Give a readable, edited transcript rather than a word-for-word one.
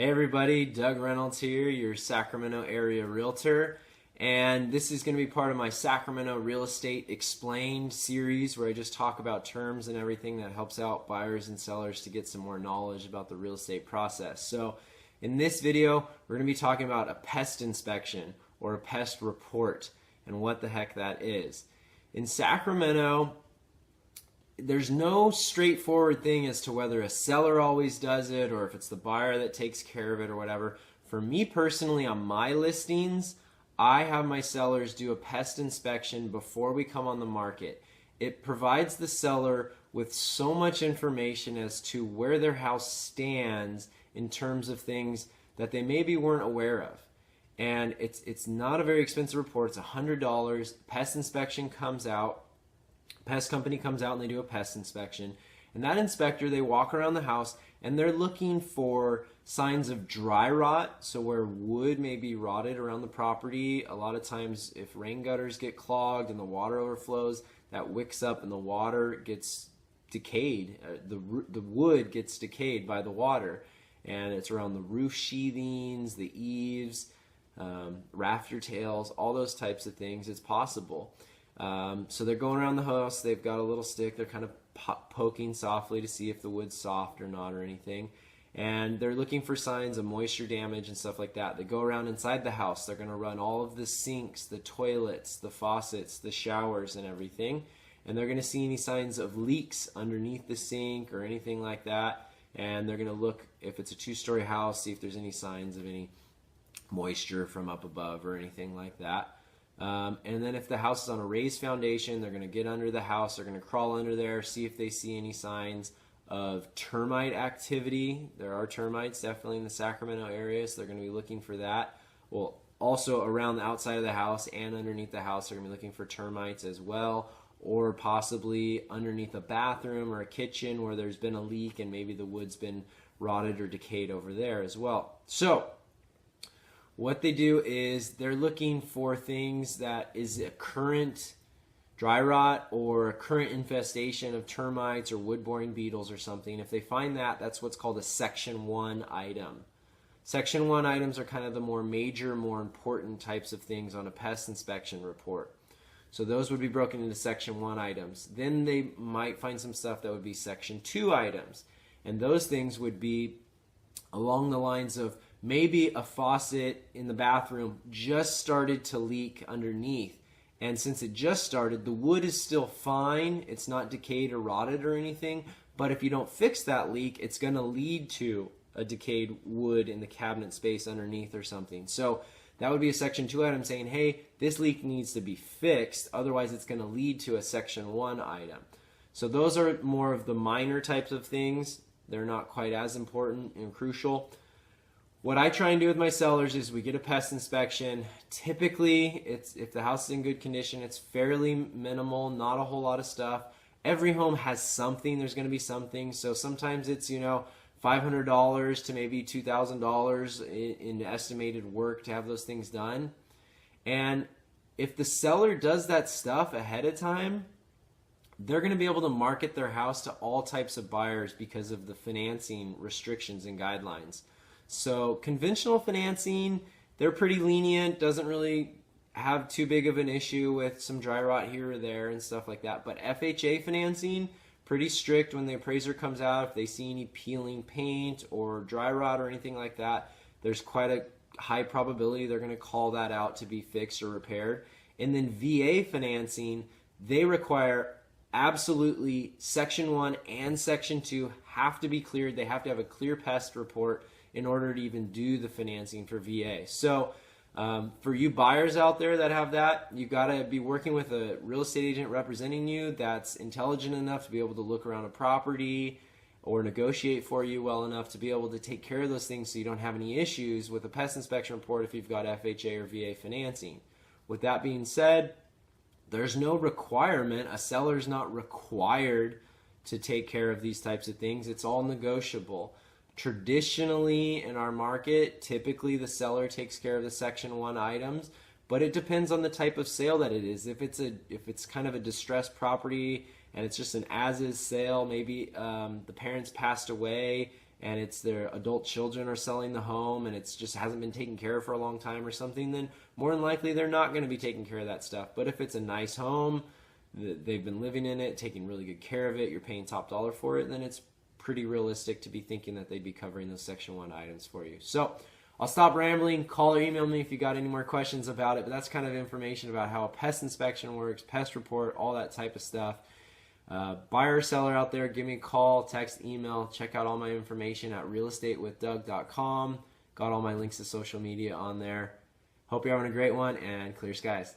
Hey everybody, Doug Reynolds here, your Sacramento Area Realtor, and this is going to be part of my Sacramento Real Estate Explained series where I just talk about terms and everything that helps out buyers and sellers to get some more knowledge about the real estate process. So in this video, we're going to be talking about a pest inspection or a pest report and what the heck that is. In Sacramento, there's no straightforward thing as to whether a seller always does it or if it's the buyer that takes care of it or whatever. For me personally, on my listings, I have my sellers do a pest inspection before we come on the market. It provides the seller with so much information as to where their house stands in terms of things that they maybe weren't aware of. And it's not a very expensive report. It's $100. Pest inspection comes out. Pest company comes out and they do a pest inspection, and that inspector, they walk around the house and they're looking for signs of dry rot, so where wood may be rotted around the property. A lot of times if rain gutters get clogged and the water overflows, that wicks up and the water gets decayed, the wood gets decayed by the water, and it's around the roof sheathings, the eaves, rafter tails, all those types of things. It's possible. So they're going around the house, they've got a little stick, they're kind of poking softly to see if the wood's soft or not or anything, and they're looking for signs of moisture damage and stuff like that. They go around inside the house, they're going to run all of the sinks, the toilets, the faucets, the showers and everything, and they're going to see any signs of leaks underneath the sink or anything like that, and they're going to look, if it's a two-story house, see if there's any signs of any moisture from up above or anything like that. And then if the house is on a raised foundation, they're going to get under the house, they're going to crawl under there, see if they see any signs of termite activity. There are termites definitely in the Sacramento area, so they're going to be looking for that. Well, also around the outside of the house and underneath the house, they're going to be looking for termites as well, or possibly underneath a bathroom or a kitchen where there's been a leak and maybe the wood's been rotted or decayed over there as well. So what they do is they're looking for things that is a current dry rot or a current infestation of termites or wood-boring beetles or something. If they find that, that's what's called a Section 1 item. Section 1 items are kind of the more major, more important types of things on a pest inspection report. So those would be broken into Section 1 items. Then they might find some stuff that would be Section 2 items. And those things would be along the lines of maybe a faucet in the bathroom just started to leak underneath, and since it just started, the wood is still fine, it's not decayed or rotted or anything, but if you don't fix that leak, it's going to lead to a decayed wood in the cabinet space underneath or something. So that would be a Section 2 item saying, hey, this leak needs to be fixed, otherwise it's going to lead to a Section 1 item. So those are more of the minor types of things. They're not quite as important and crucial. What I try and do with my sellers is we get a pest inspection. Typically, if the house is in good condition, it's fairly minimal, not a whole lot of stuff. Every home has something. There's going to be something. So sometimes it's, $500 to maybe $2,000 in estimated work to have those things done. And if the seller does that stuff ahead of time, they're going to be able to market their house to all types of buyers because of the financing restrictions and guidelines. So conventional financing, they're pretty lenient, doesn't really have too big of an issue with some dry rot here or there and stuff like that. But FHA financing, pretty strict when the appraiser comes out. If they see any peeling paint or dry rot or anything like that, there's quite a high probability they're going to call that out to be fixed or repaired. And then VA financing, they require absolutely Section 1 and Section 2 have to be cleared. They have to have a clear pest report in order to even do the financing for VA. So for you buyers out there that have that, you've got to be working with a real estate agent representing you that's intelligent enough to be able to look around a property or negotiate for you well enough to be able to take care of those things so you don't have any issues with a pest inspection report if you've got FHA or VA financing. With that being said, there's no requirement. A seller's not required to take care of these types of things. It's all negotiable. Traditionally in our market, typically the seller takes care of the Section 1 items, but it depends on the type of sale that it is. If it's kind of a distressed property and it's just an as-is sale, maybe the parents passed away and it's their adult children are selling the home and it's just hasn't been taken care of for a long time or something, then more than likely they're not going to be taking care of that stuff. But if it's a nice home, they've been living in it, taking really good care of it, you're paying top dollar for it, then it's pretty realistic to be thinking that they'd be covering those Section 1 items for you. So I'll stop rambling. Call or email me if you got any more questions about it. But that's kind of information about how a pest inspection works, pest report, all that type of stuff. Buyer or seller out there, give me a call, text, email. Check out all my information at realestatewithdoug.com. Got all my links to social media on there. Hope you're having a great one, and clear skies.